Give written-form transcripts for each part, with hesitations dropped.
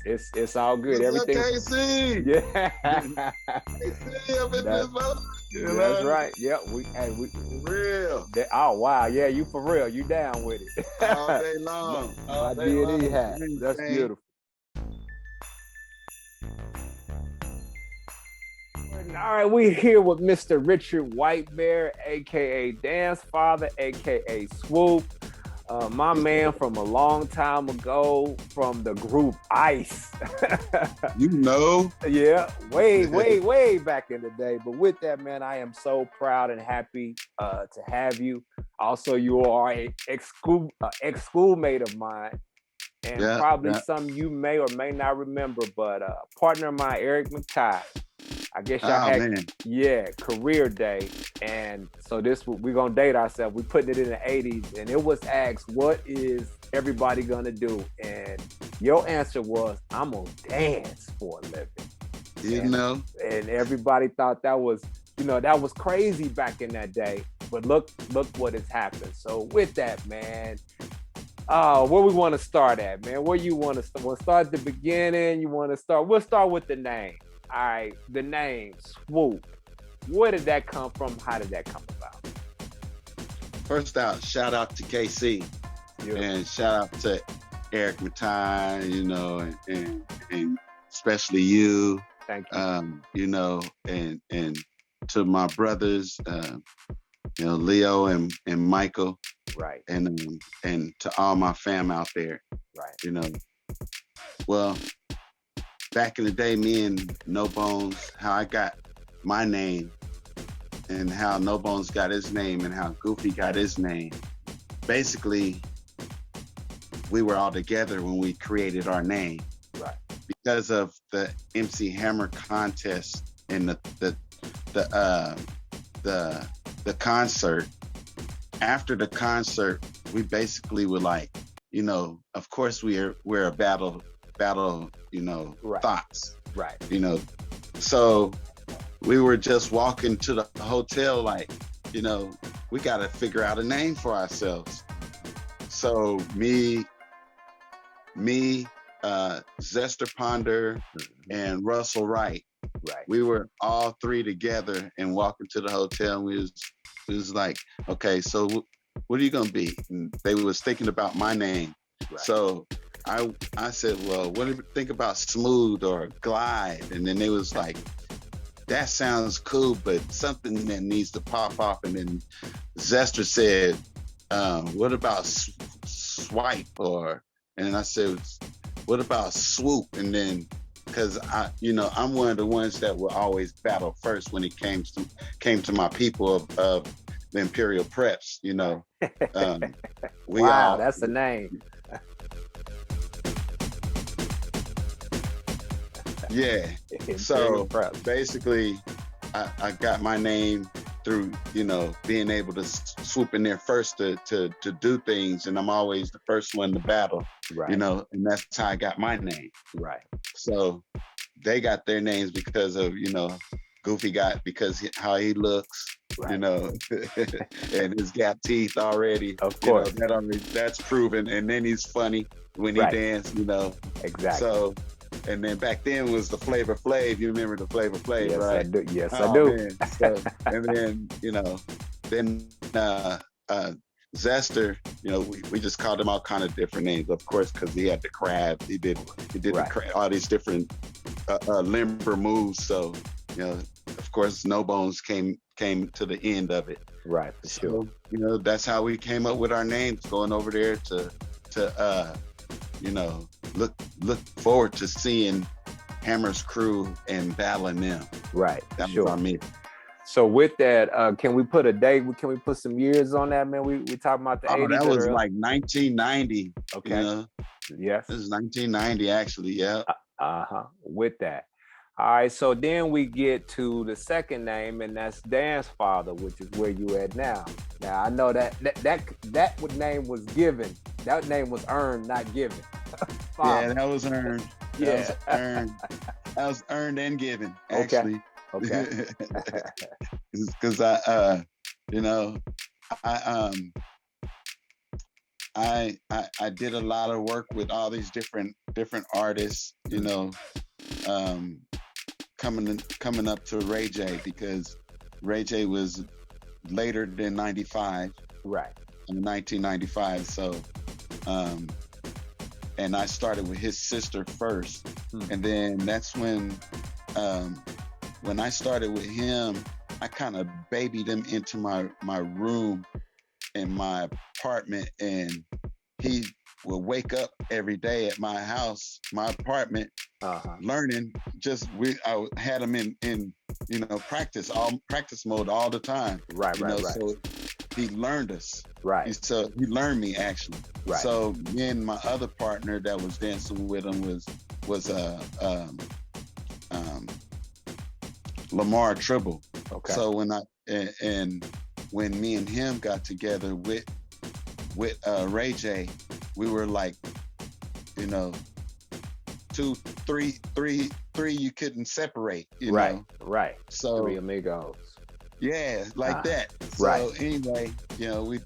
It's all good. What's up, Everything. KC? Yeah. KC up in That, this mother. You that's know, right. Yeah. We. for real. Oh wow. Yeah. You for real. You down with it? All day long. My All day D&E long. hat. That's Anything. beautiful. All right, we here with Mr. Richard Whitebear, aka Dance Father, aka Swoop. My man from a long time ago from the group Ice. You know. Yeah, way back in the day. But with that, man, I am so proud and happy to have you. Also, you are a ex-schoolmate of mine, and Yeah, probably yeah. some you may or may not remember, but partner of mine, Eric McTighe. I guess y'all Oh had, man. yeah, career day. And so we're going to date ourselves. We putting it in the 80s. And it was asked, what is everybody going to do? And your answer was, I'm going to dance for a living. You know. And everybody thought that was, that was crazy back in that day. But look what has happened. So with that, man, where we want to start at, man? Where you want to start? We'll start at the beginning. We'll start with the name. All right, the name Swoop. Where did that come from? How did that come about? First out, shout out to KC. Beautiful. And shout out to Eric McTighe, and especially you. Thank you. And to my brothers, Leo and Michael. Right. And to all my fam out there. Right. Well, back in the day, me and No Bones, how I got my name and how No Bones got his name and how Goofy got his name. Basically, we were all together when we created our name. Right. Because of the MC Hammer contest and the concert. After the concert, we basically were like, of course we're a battle, right. Thoughts. Right. So we were just walking to the hotel like, we got to figure out a name for ourselves. So me, Zester Ponder, and Russell Wright. Right. We were all three together and walking to the hotel, and we was like, okay, so what are you gonna be? And they was thinking about my name. Right. So I said, well, what do you think about Smooth or Glide? And then they was like, that sounds cool, but something that needs to pop off. And then Zester said, what about Swipe? And I said, what about Swoop? And then, because I'm one of the ones that will always battle first when it came to my people of the Imperial Preps. Wow, that's the name. Yeah. So basically, I got my name through being able to swoop in there first to do things, and I'm always the first one to battle. Right. And that's how I got my name. Right. So they got their names because of Goofy got because how he looks. Right. And his gap teeth already. Of course. That's proven. And then he's funny when he dance. Exactly. So. And then back then was the Flavor Flav. You remember the Flavor Flav, yes, right? I do. Yes, I do. So, and then, Zester, we just called him all kind of different names, of course, because he had the crab. He did right. All these different limber moves. So, of course, No Bones came to the end of it. Right. So, that's how we came up with our names, going over there to look forward to seeing Hammer's crew and battling them. Right. That was our mission. So with that, can we put a date? Can we put some years on that, man? We talking about the 80s. That was like 1990. Okay. Yes. This is 1990, actually. Yeah. With that. All right. So then we get to the second name, and that's Dance Father, which is where you at now. Now I know that name was given. That name was earned, not given. Yeah, that was earned. That was earned and given, actually. Okay. Because I did a lot of work with all these different artists, you know, um, coming up to Ray J, because Ray J was later than 95, Right. in 1995. So, and I started with his sister first, and then that's when I started with him, I kind of babied him into my room in my apartment, and he would wake up every day at my house, my apartment, learning. I had him in practice mode all the time. Right. So he learned us. Right. So he learned me actually. Right. So me and my other partner that was dancing with him was Lamar Tribble. Okay. So when me and him got together with Ray J, we were like, two, three you couldn't separate, you know? Right. So Three amigos. yeah, like that. So anyway, we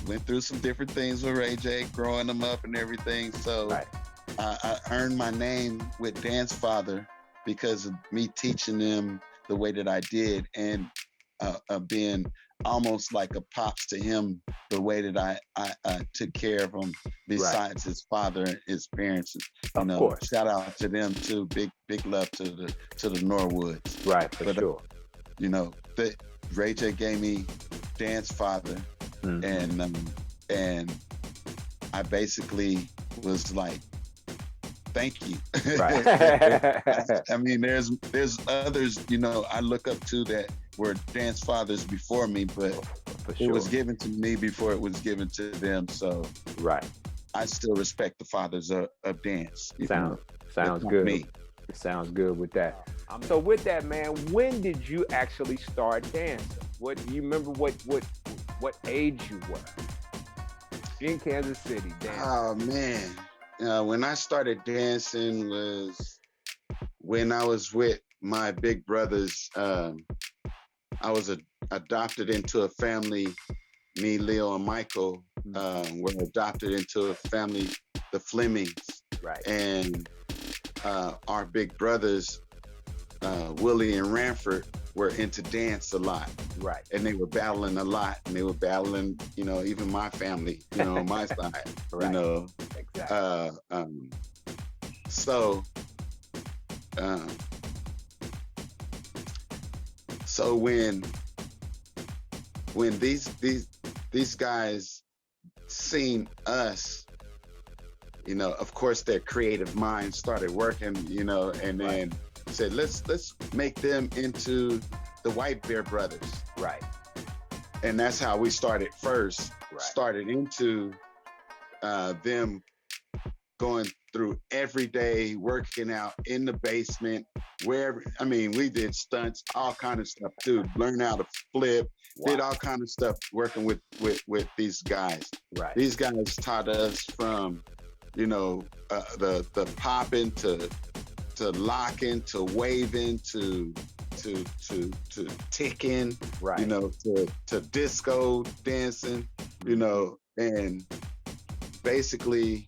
went through some different things with Ray J, growing him up and everything. So I earned my name with Dance Father because of me teaching them the way that I did, and being almost like a pops to him, the way that I took care of him, besides his father and his parents. Of course. Shout out to them too. Big love to the Norwoods. Right, for sure. Ray J gave me Dance Father, and I basically was like, thank you. Right. I mean, there's others, I look up to that were dance fathers before me, but it was given to me before it was given to them. So I still respect the fathers of dance. Sounds good. Me. It sounds good with that. So with that, man, when did you actually start dancing? What do you remember? What age you were in Kansas City dancing? Oh man, when I started dancing was when I was with my big brothers. I was adopted into a family. Me, Leo, and Michael were adopted into a family, the Flemings. Right. And our big brothers, Willie and Ranford, were into dance a lot. Right. And they were battling a lot. And they were battling, even my family, on my side. Right. Exactly. So when these guys seen us, of course their creative minds started working, and then said, let's make them into the Whitebear brothers. Right. And that's how we started first. Right. Started into them going through every day, working out in the basement, wherever. I mean, we did stunts, all kind of stuff too. Learn how to flip, did all kind of stuff working with these guys. Right. These guys taught us from, the popping to locking to waving to ticking, right. To disco dancing, and basically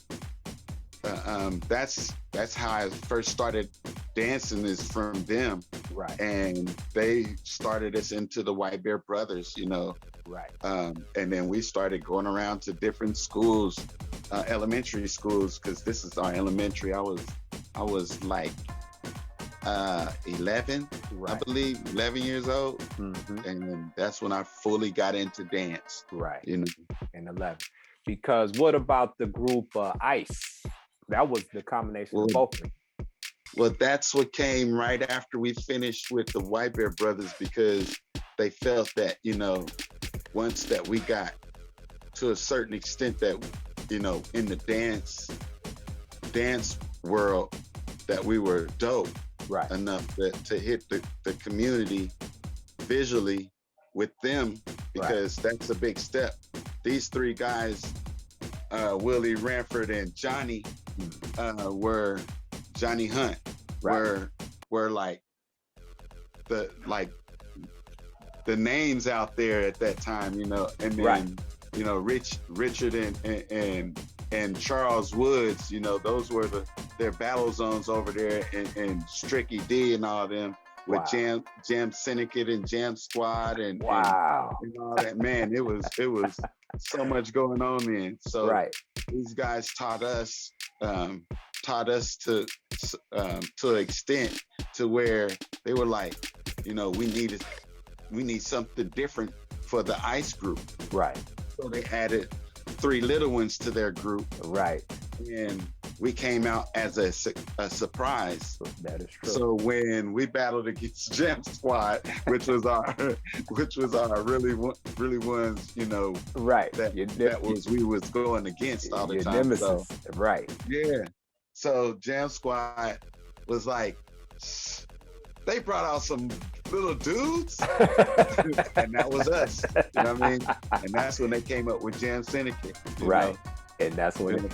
that's how I first started dancing, is from them. Right. And they started us into the Whitebear brothers, Right. And then we started going around to different schools, elementary schools, because this is our elementary. I was like 11, right. I believe, 11 years old. And that's when I fully got into dance. Right. And 11. Because what about the group ICE? That was the combination of both of them. Well, that's what came right after we finished with the Whitebear brothers, because they felt that, once that we got to a certain extent that, in the dance world, that we were dope enough to hit the community visually with them, because that's a big step. These three guys, Willie, Ranford, and Johnny, were Johnny Hunt, were like the names out there at that time, and then Richard and Charles Woods, those were their battle zones over there, and Stricky D and all them with Jam Syndicate and Jam Squad and wow, and all that. Man, it was so much going on then. So these guys taught us to an extent to where they were like, we need something different for the ice group. Right. So they added 3 little ones to their group. Right. And we came out as a surprise. That is true. So when we battled against Jam Squad, which was our really ones, right. we was going against all the time. Nemesis. So, right. Yeah. So Jam Squad was like, they brought out some little dudes, and that was us. You know what I mean? And that's when they came up with Jam Syndicate. Right. And that's when.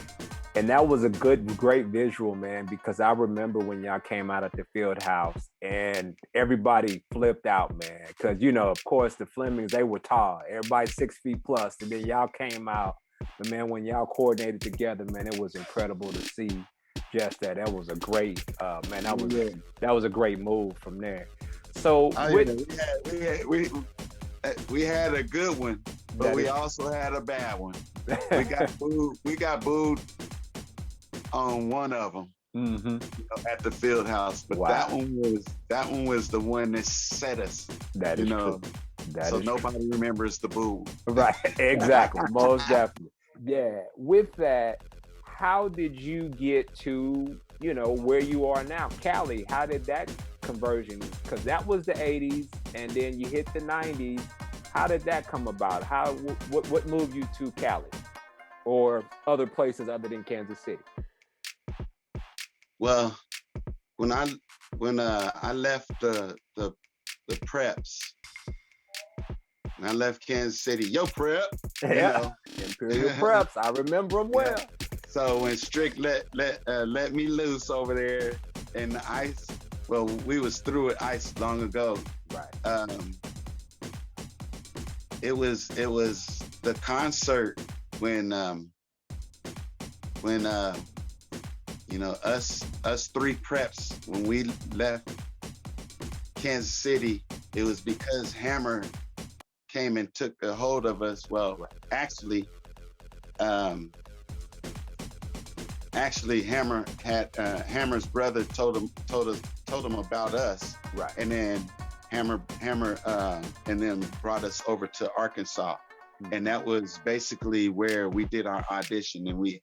And that was a great visual, man, because I remember when y'all came out at the field house and everybody flipped out, man. Because, of course, the Flemings, they were tall. Everybody 6 feet plus. And then y'all came out. But, man, when y'all coordinated together, man, it was incredible to see just that. That was a great, man, that was a great move from there. So we had a good one, but we also had a bad one. We got booed on one of them at the field house, but that one was the one that set us. That is true. So nobody remembers the boo. Right, exactly, most definitely. Yeah. With that, how did you get to where you are now, Cali? How did that conversion? Because that was the '80s, and then you hit the '90s. How did that come about? What moved you to Cali or other places other than Kansas City? Well, when I left the preps, and I left Kansas City, prep, Imperial Preps. I remember them well. Yeah. So when Strick let me loose over there in the ice, well, we was through with ice long ago. Right. It was the concert when us 3 preps, when we left Kansas City, it was because Hammer came and took a hold of us. Well, actually Hammer had Hammer's brother told him about us. Right. And then Hammer and then brought us over to Arkansas. And that was basically where we did our audition, and we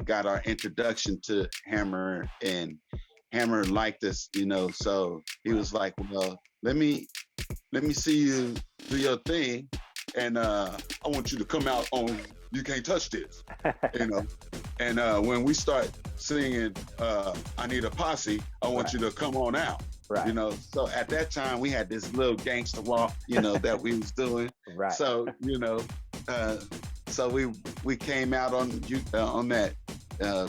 got our introduction to Hammer, and Hammer liked us, so he was like, well, let me see you do your thing, and I want you to come out on You Can't Touch This, and when we start singing I Need a Posse, I want you to come on out. Right. So at that time we had this little gangster walk, that we was doing. Right. So, so we came out on that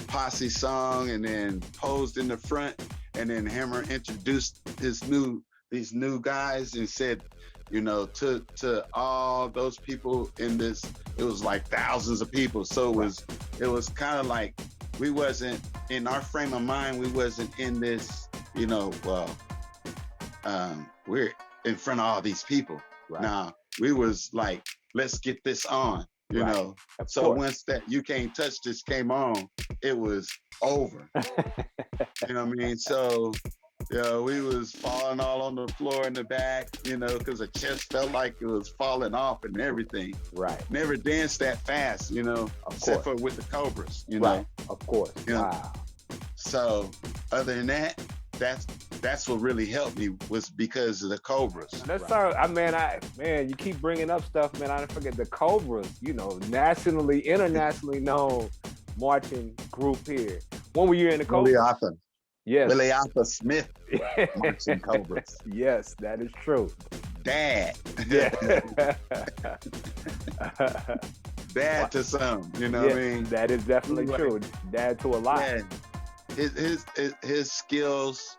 posse song, and then posed in the front, and then Hammer introduced these new guys and said, to all those people in this, it was like thousands of people. So it was kind of like we wasn't in our frame of mind. We wasn't in this, we're in front of all these people. Right. Now we was like, let's get this on, Of So course. Once that You Can't Touch This came on, it was over. You know what I mean? So we was falling all on the floor in the back, because the chest felt like it was falling off and everything. Right. Never danced that fast, except for with the Cobras, Right. Of course. Wow. So other than that, that's what really helped me, was because of the Cobras. That's man, you keep bringing up stuff, man. I didn't forget the Cobras, internationally known marching group here. When were you in the Cobras? Willie Arthur. Yes. Willie Arthur Smith marching Cobras. Yes, that is true. Dad. Yeah. Dad to some, what I mean? That is definitely true. Dad to a lot. Yeah. His skills,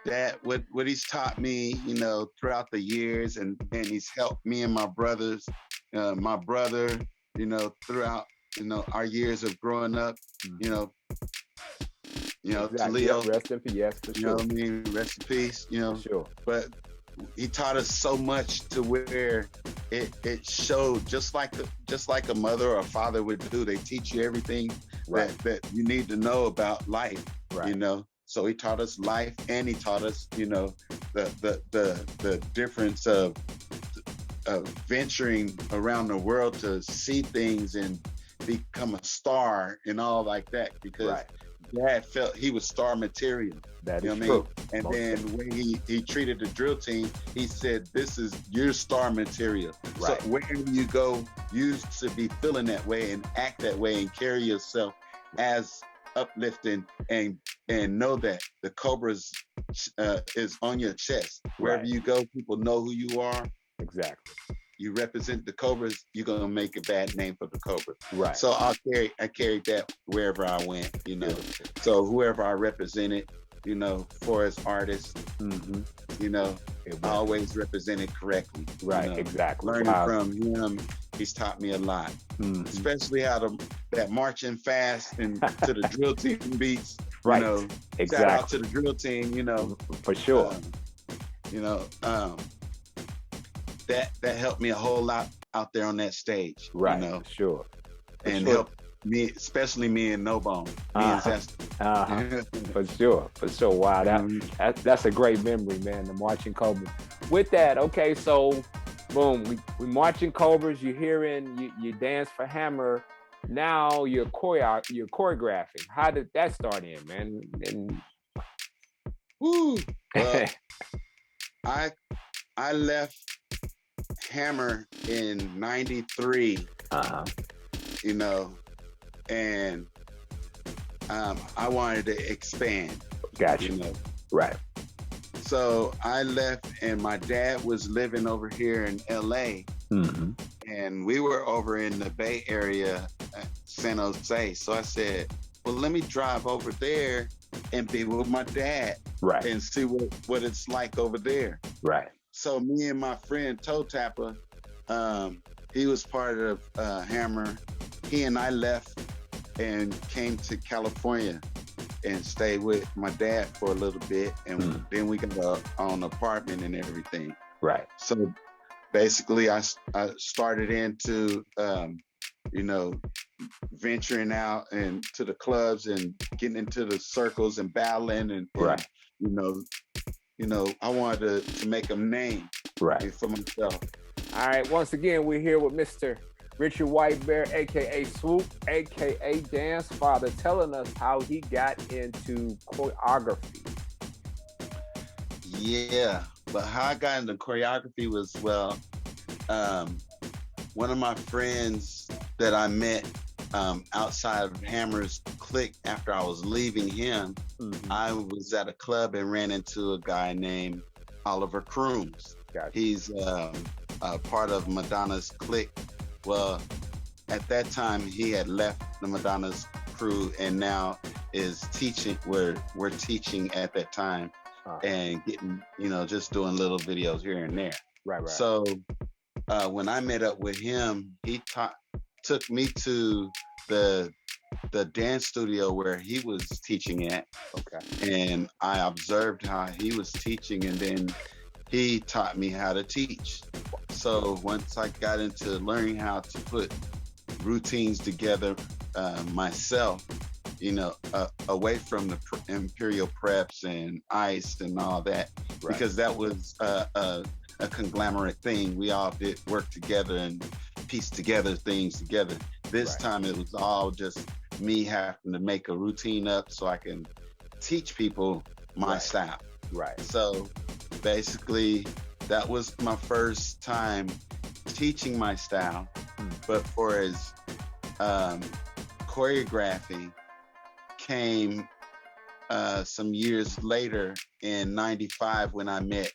that what he's taught me, throughout the years, and he's helped me and my brothers. My brother, throughout, our years of growing up, you know, to Exactly. Leo, Yep. Rest in peace. Yes, for you know sure. what I mean? Rest in peace, For sure. but he taught us so much to where it showed just like a mother or a father would do. They teach you everything Right. that you need to know about life, Right. So he taught us life, and he taught us, the difference of venturing around the world to see things and become a star and all like that, because Right. Dad felt he was star material. That You is know true. what I mean? And Most then definitely. when he treated the drill team, he said, "This is your star material." Right. So wherever you go, you should be feeling that way and act that way and carry yourself as uplifting, and know that the Cobra's is on your chest. Wherever Right. you go, people know who you are. Exactly. You represent the Cobras, you're gonna make a bad name for the Cobras. Right. So I carried that wherever I went, Beautiful. So whoever I represented, for as artists, Mm-hmm. I always represented correctly. Right. Exactly. Learning Wow. from him, he's taught me a lot, especially how that marching fast and to the drill team beats. Right. Shout Exactly. out to the drill team. For sure. That helped me a whole lot out there on that stage. Right. For sure. And helped me, especially me and No Bone, me and Zest. For sure. Wow, that's a great memory, man. The marching Cobras. With that, okay, so boom, we marching Cobras. You're hearing you dance for Hammer. Now you're choreographing. How did that start in, man? And Woo. Well, I left Hammer in '93. And I wanted to expand. Gotcha. Right. So I left, and my dad was living over here in LA, and we were over in the Bay Area, San Jose. So I said, well, let me drive over there and be with my dad, right, and see what it's like over there. Right. So me and my friend Toe Tapper, he was part of Hammer. He and I left and came to California and stayed with my dad for a little bit, and then we got an apartment and everything. Right. So basically, I started into venturing out and to the clubs and getting into the circles and battling and right. I wanted to make a name for myself. All right. Once again, we're here with Mr. Richard Whitebear, aka Swoop, aka Dance Father, telling us how he got into choreography. Yeah, but how I got into choreography was, one of my friends that I met outside of Hammer's clique after I was leaving him. I was at a club and ran into a guy named Oliver Crooms. Gotcha. He's part of Madonna's clique. Well, at that time, he had left the Madonna's crew and now is teaching. We're teaching at that time and getting, just doing little videos here and there. Right. So when I met up with him, he took me to the dance studio where he was teaching at. Okay. And I observed how he was teaching, and then he taught me how to teach. So once I got into learning how to put routines together myself, away from the imperial preps and ice and all that, because that was a conglomerate thing. We all did work together and piece together things together. This time it was all just me having to make a routine up so I can teach people my style. Right. So basically, that was my first time teaching my style. But for as choreography came some years later in '95 when I met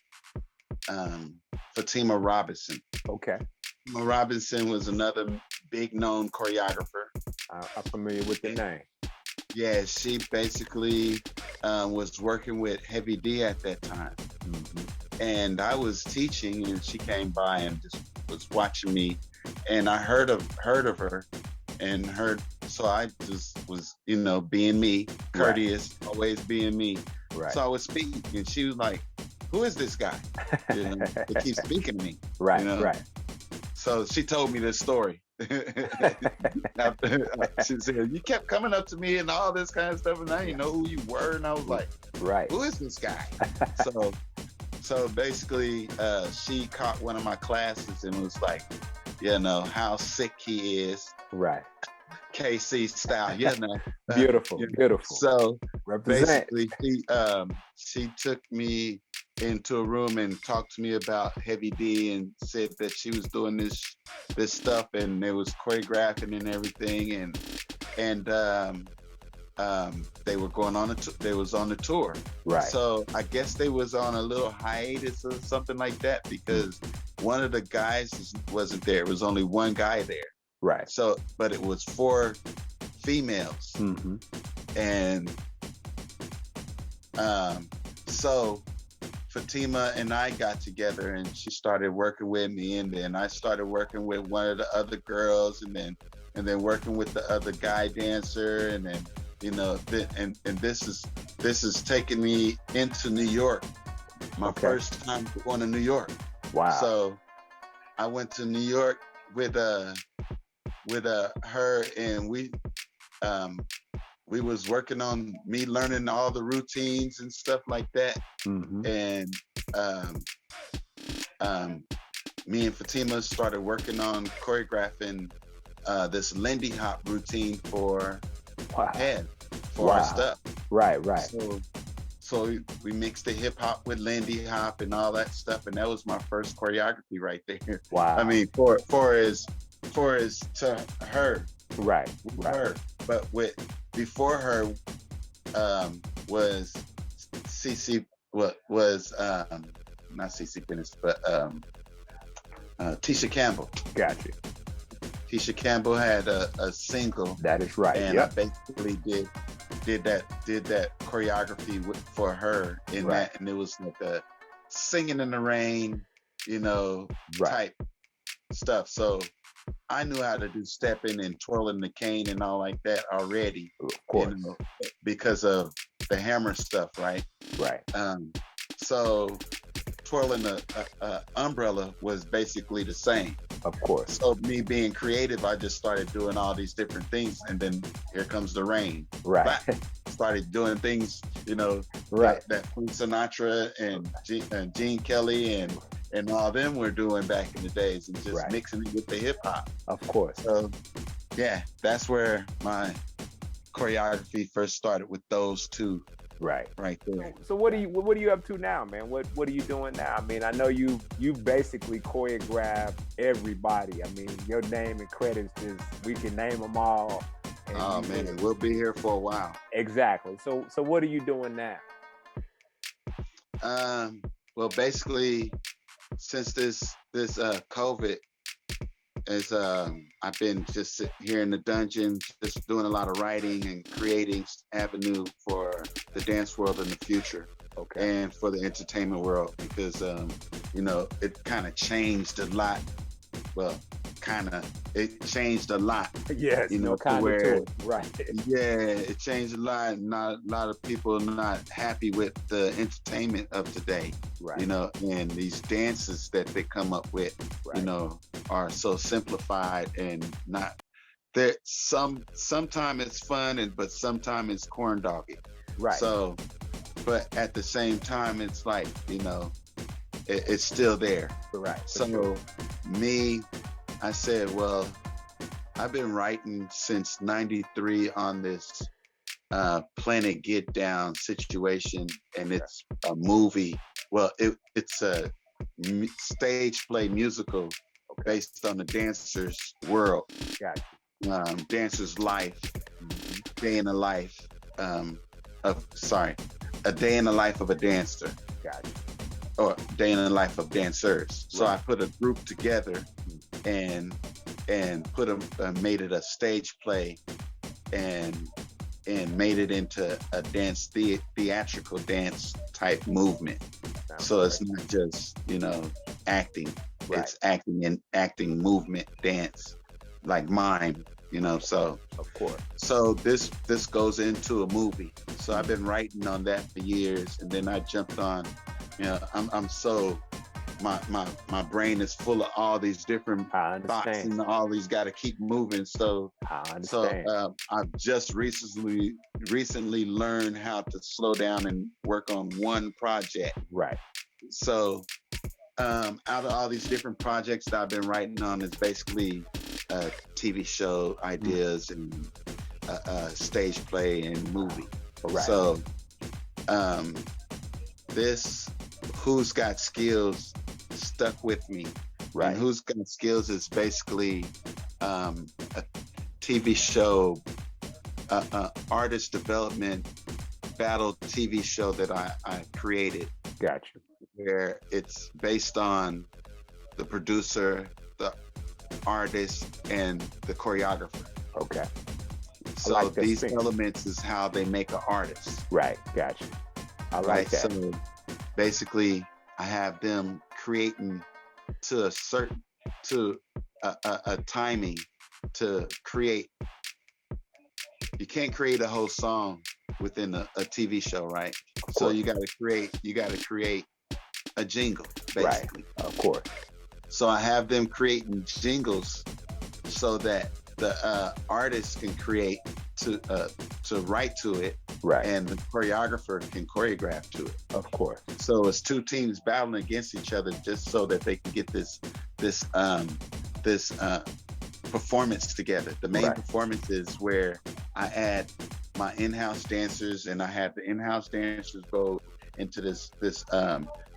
Fatima Robinson. Okay. Fatima Robinson was another big known choreographer. I'm familiar with the name. Yeah, she basically was working with Heavy D at that time. And I was teaching, and she came by and just was watching me and I heard of her, and heard. So I just was, being me, courteous, always being me. Right. So I was speaking, and she was like, "Who is this guy? That keeps speaking to me?" Right. Right. So she told me this story. She said, "You kept coming up to me and all this kind of stuff, and I didn't know who you were." And I was like, right. "Who is this guy?" So basically, she caught one of my classes and was like, how sick he is. Right. KC style, Beautiful, beautiful. So represent. basically, she took me into a room and talked to me about Heavy D, and said that she was doing this stuff, and it was choreographing and everything, and they were going on they was on the tour. Right. So I guess they was on a little hiatus or something like that, because one of the guys wasn't there. It was only one guy there. Right. So, but it was 4 females. Mm-hmm. And so Fatima and I got together, and she started working with me, and then I started working with one of the other girls, and then working with the other guy dancer, and then and this is taking me into New York. My first time going to New York. Wow. So I went to New York with her, and we was working on me learning all the routines and stuff like that. Mm-hmm. And me and Fatima started working on choreographing this Lindy Hop routine for our stuff. Right. So we mixed the hip hop with Lindy Hop and all that stuff, and that was my first choreography right there. Wow. I mean, for as to her. Right. Her. But before her was CC, was not CC Fitness, but Tisha Campbell. Gotcha. Tisha Campbell had a single. That is right. And I basically did that choreography for her in that, and it was like a singing in the rain, type stuff. So I knew how to do stepping and twirling the cane and all like that already, of course, because of the hammer stuff, right? Right. So twirling the umbrella was basically the same. Of course. So me being creative, I just started doing all these different things, and then here comes the rain. Right. Started doing things, that Frank Sinatra and Gene Kelly and all them were doing back in the days, and just mixing it with the hip hop. Of course. So yeah, that's where my choreography first started, with those two. Right there. So what are you up to now, man? What are you doing now? I mean, I know you basically choreograph everybody. I mean, your name and credits, we can name them all. Oh man, we'll be here for a while. Exactly. So what are you doing now? Well, basically, since this COVID is, I've been just here in the dungeon, just doing a lot of writing and creating avenue for the dance world in the future, and for the entertainment world, because it kind of changed a lot. Well, it changed a lot. Yes, to where, right. Yeah, it changed a lot. Not a lot of people are not happy with the entertainment of today. Right. And these dances that they come up with, are so simplified and not. That sometimes it's fun, but sometimes it's corn doggy. Right. So, but at the same time, it's like it's still there. Right. So me, I said, well, I've been writing since '93 on this Planet Get Down situation, and it's a movie. Well, it's a stage play musical based on the dancer's world. Gotcha. Dancer's life, day in the life a day in the life of a dancer. Gotcha. Or day in the life of dancers. So I put a group together and made it a stage play, and made it into a dance theatrical dance type movement. So it's not just acting. Right. It's acting and acting, movement, dance, like mime, so Of course. this goes into a movie. So I've been writing on that for years, and then I jumped on, I'm so my brain is full of all these different I thoughts, understand. and all these got to keep moving. I understand. I've just recently learned how to slow down and work on one project. Right. So out of all these different projects that I've been writing on, is basically TV show ideas and stage play and movie. Right. So this Who's Got Skills stuck with me. Right. And Who's Got Skills is basically a TV show, artist development battle TV show that I created. Gotcha. Where it's based on the producer, the artist, and the choreographer. Okay. So like these thing. elements is how they make an artist. Right. Gotcha. I like that. So basically, I have them creating to a timing to create. You can't create a whole song within a TV show, right? So you got to create a jingle, basically. Right. Of course. So I have them creating jingles so that the artist can create to write to it, right, and the choreographer can choreograph to it. Of course. So it's two teams battling against each other just so that they can get this performance together. The main performance is where I add my in-house dancers, and I have the in-house dancers go into this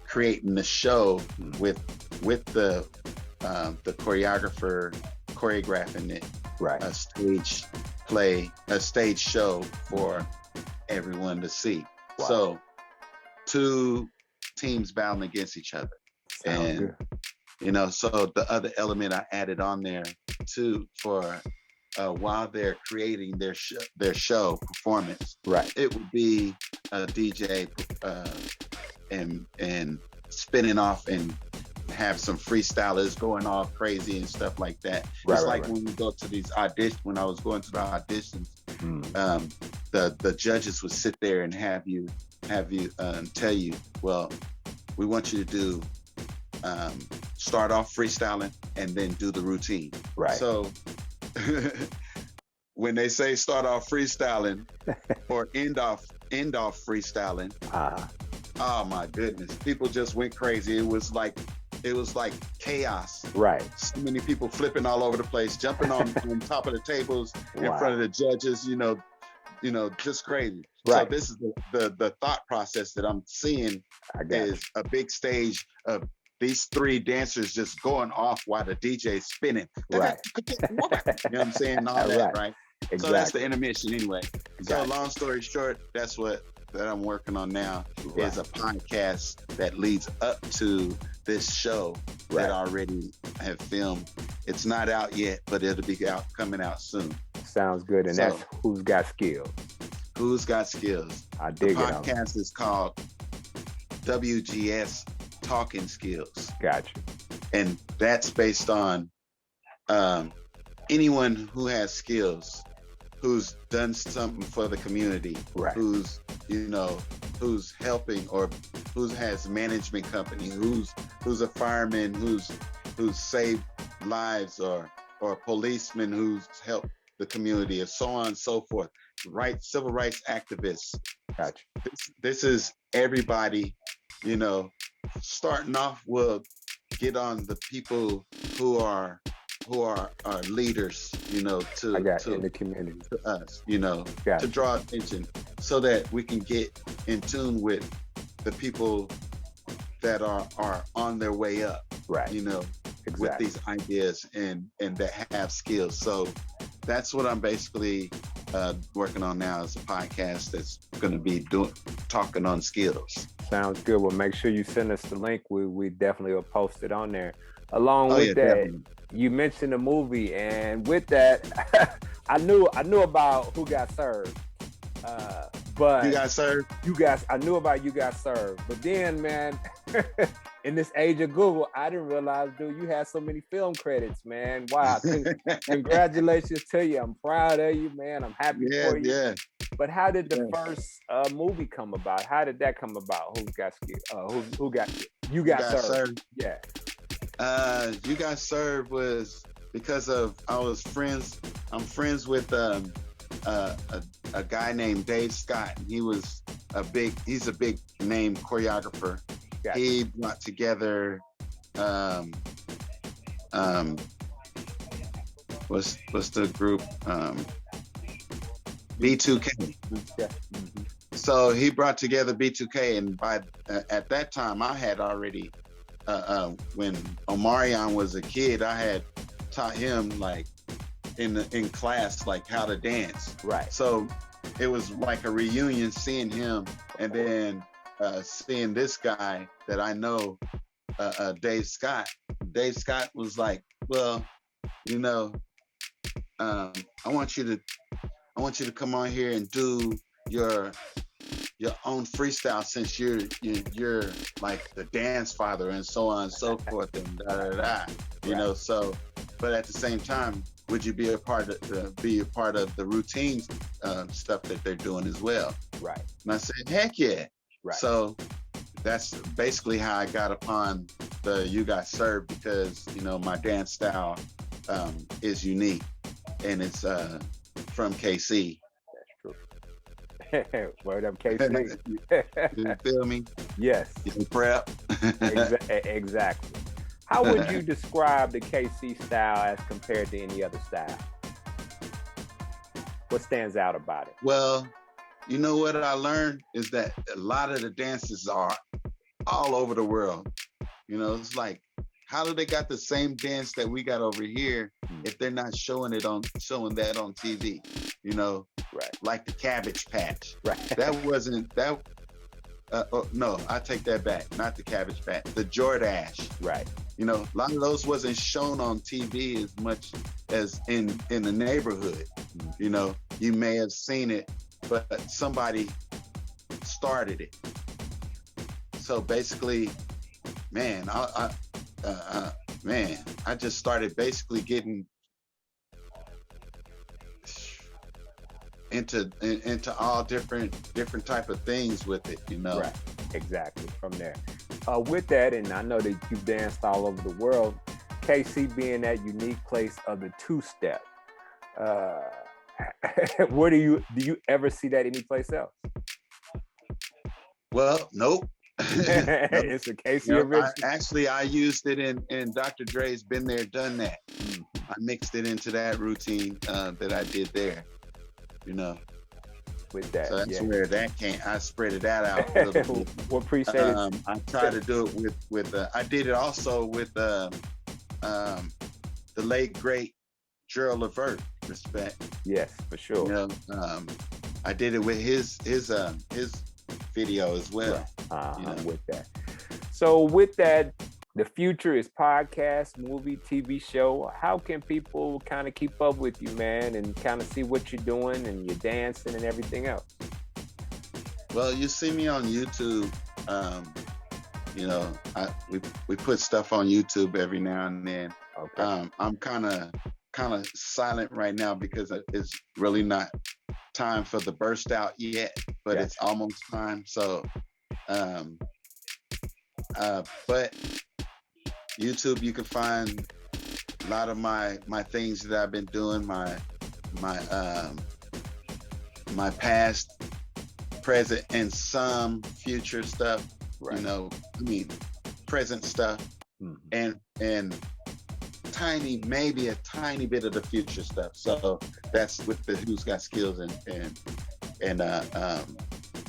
creating the show with the choreographer choreographing it. Right. A stage show for everyone to see. Wow. So two teams battling against each other. Sounds good. So the other element I added on there too, for while they're creating their show performance, right, it would be a DJ and spinning off and have some freestylers going all crazy and stuff like that. It's like when we go to these auditions. When I was going to the auditions, the judges would sit there and have you tell you, well, we want you to do start off freestyling and then do the routine. Right. So when they say start off freestyling or end off freestyling, oh my goodness, people just went crazy. It was like chaos. Right. So many people flipping all over the place, jumping on top of the tables in front of the judges, just crazy. Right. So this is the thought process that I'm seeing is a big stage of these three dancers just going off while the DJ's spinning. Right. You know what I'm saying? All that, right? Exactly. So that's the intermission anyway. So Exactly. long story short, that's that I'm working on now is a podcast that leads up to this show that I already have filmed. It's not out yet, but it'll be coming out soon. Sounds good. And that's Who's Got Skills. Who's Got Skills. I dig it. The podcast is called WGS Talking Skills. Gotcha. And that's based on anyone who has skills, who's done something for the community, who's helping, or who has management company, who's a fireman, who's saved lives, or a policeman who's helped the community, and so on and so forth. Civil rights activists. Gotcha. This is everybody. Starting off, we'll get on the people who are leaders, in the community, to us, to draw attention, so that we can get in tune with the people that are on their way up, with these ideas and that have skills. So that's what I'm basically working on now, is a podcast that's going to be talking on skills. Sounds good. Well, make sure you send us the link. We definitely will post it on there. Along with that, definitely. You mentioned the movie, and with that, I knew about Who Got Served. But You Got Served? I knew about You Got Served. But then, man, in this age of Google, I didn't realize, dude, you had so many film credits, man. Wow. Congratulations to you. I'm proud of you, man. I'm happy for you. Yeah. But how did the first movie come about? How did that come about? Who got You Got Served? Yeah. You Got Served was because of I'm friends with a guy named Dave Scott. He's a big name choreographer. Gotcha. He brought together what's the group B2K. Yeah. Mm-hmm. So he brought together B2K, and by at that time I had already when Omarion was a kid, I had taught him like in class like how to dance. Right. So it was like a reunion seeing him, and then seeing this guy that I know, Dave Scott. Dave Scott was like, well, you know, I want you to come on here and do your own freestyle, since you're like the dance father and so on and so forth and you know. So, but at the same time, would you be a part of the routine stuff that they're doing as well? Right. And I said, heck yeah. Right. So that's basically how I got upon the You Got Served, because you know my dance style is unique, and it's from KC. That's true. Word up, KC. You feel me? Yes. You prep. Exactly. How would you describe the KC style as compared to any other style? What stands out about it? Well, you know what I learned is that a lot of the dances are all over the world. You know, it's like, how do they got the same dance that we got over here if they're not showing that on TV? You know, right? Like the Cabbage Patch. Right. That wasn't that. No, I take that back. Not the Cabbage Patch. The Jordache. Right. You know, a lot of those wasn't shown on TV as much as in the neighborhood. You know, you may have seen it, but somebody started it. So basically, man, I just started basically getting into all different type of things with it, you know. Right. Exactly. From there. With that, and I know that you've danced all over the world, KC being that unique place of the two-step. Where do you ever see that anyplace else? Well, nope. It's a KC original. I used it in Dr. Dre's Been There, Done That. I mixed it into that routine that I did there, you know. With that, so that's where that came. I spread that out a little bit. Well, appreciate it. I tried to do it with I did it also with the late great Gerald Levert. Respect. Yes, for sure. You know, I did it with his video as well. Right. You know? With that. So with that, the future is podcast, movie, TV show. How can people kind of keep up with you, man, and kind of see what you're doing and your dancing and everything else? Well, you see me on YouTube. You know, we put stuff on YouTube every now and then. Okay. I'm kind of silent right now because it's really not time for the burst out yet, but It's almost time. So, but YouTube, you can find a lot of my things that I've been doing, my past, present, and some future stuff. Right. You know, I mean, present stuff, and maybe a tiny bit of the future stuff. So that's with the Who's Got Skills and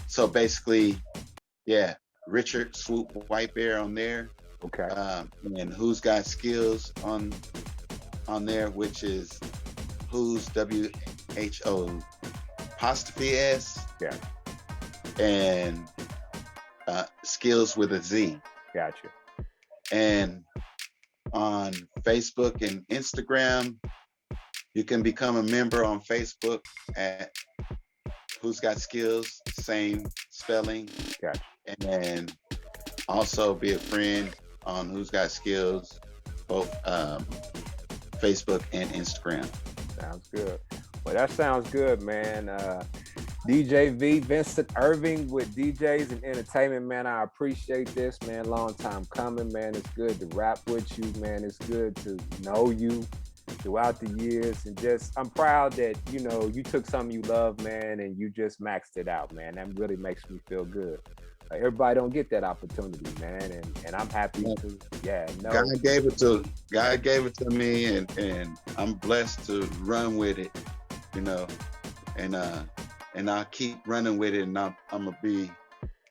so basically, yeah, Richard Swoop Whitebear on there. Okay. And Who's Got Skills on there, which is Who's WHO apostrophe S. Yeah. And Skills with a Z. Gotcha. And on Facebook and Instagram, you can become a member on Facebook at Who's Got Skills, same spelling. Gotcha. And also be a friend on Who's Got Skills, both Facebook and Instagram. Sounds good. Well, that sounds good, man. DJ V, Vincent Irving with DJs and Entertainment, man. I appreciate this, man. Long time coming, man. It's good to rap with you, man. It's good to know you throughout the years, and just I'm proud that you took something you love, man, and you just maxed it out, man. That really makes me feel good. Everybody don't get that opportunity, man, and I'm happy to. Yeah, no. God gave it to me, and I'm blessed to run with it, and I'll keep running with it, and I'm gonna be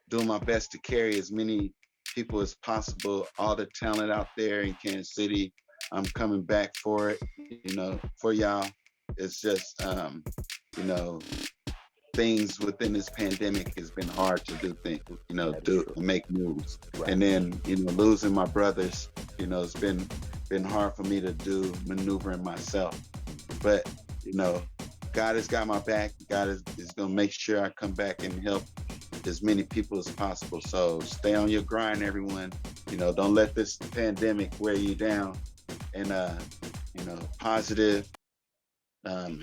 doing my best to carry as many people as possible. All the talent out there in Kansas City, I'm coming back for it, for y'all. It's just, things within this pandemic has been hard to do things, make moves. Right. And then, losing my brothers, it's been hard for me to do maneuvering myself. But, God has got my back. God is going to make sure I come back and help as many people as possible. So stay on your grind, everyone. Don't let this pandemic wear you down. And, positive,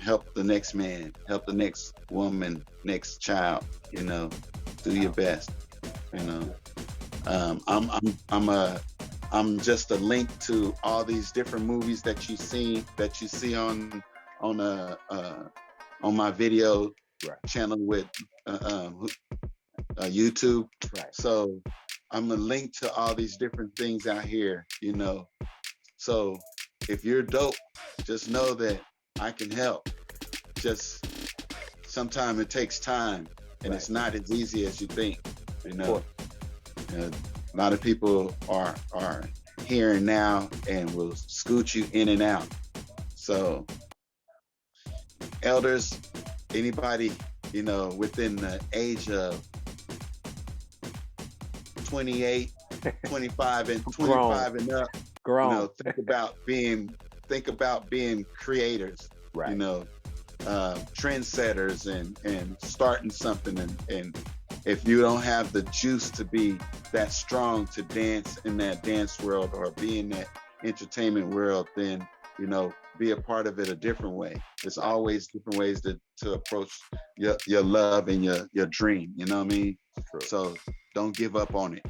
help the next man, help the next woman, next child, do your best. I'm just a link to all these different movies that you see on my video channel with YouTube. Right. So I'm a link to all these different things out here, So if you're dope, just know that I can help. Just sometimes it takes time, and it's not as easy as you think. A lot of people are here and now and will scoot you in and out. So elders, anybody, within the age of 28, 25 and 25 and up, think about being creators, trendsetters and starting something. And if you don't have the juice to be that strong to dance in that dance world or be in that entertainment world, then, be a part of it a different way. There's always different ways to approach your love and your dream, you know what I mean? True. So don't give up on it.